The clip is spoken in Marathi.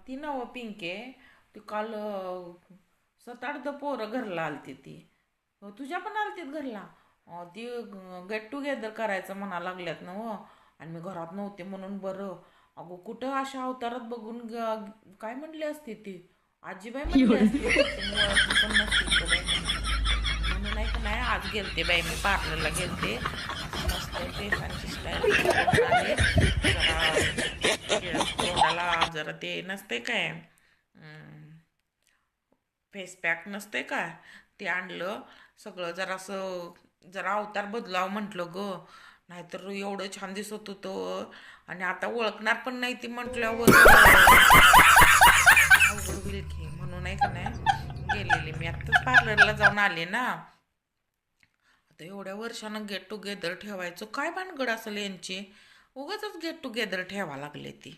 ती नवं पिंके. ती काल 7-8 पोरं घरला आलती ती. तुझ्या पण आलतीत घरला. ती गेट टुगेदर करायचं म्हणा लागल्यात ना हो. आणि मी घरात नव्हते म्हणून बरं. अगो कुठं अशा अवतारात बघून काय म्हणली असती ती. आजीबाई म्हणली असती ती, तुम्ही ओळखली पण नसतील तर बाई म्हणून. म्हणून नाही का नाही, आज गेलते बाई मी पार्लरला गेलते. मस्त केसांची स्टाईल करून आले. जरा तोंडाला जरा ते नसते काय, फेस पॅक नसते का, ते आणलं. सगळं जरासं जरा अवतार बदलाव म्हटलं ग. नाहीतर एवढं छान दिसत होतं. आणि आता ओळखणार पण नाही ती म्हटल्यावर अवघड होईल की. म्हणून नाही का नाही गेलेले मी आत्ताच पार्लरला जाऊन आले ना. आता एवढ्या वर्षानं गेट टुगेदर ठेवायचं काय भानगड असेल यांची. उगाचच गेट टुगेदर ठेवा लागले ती.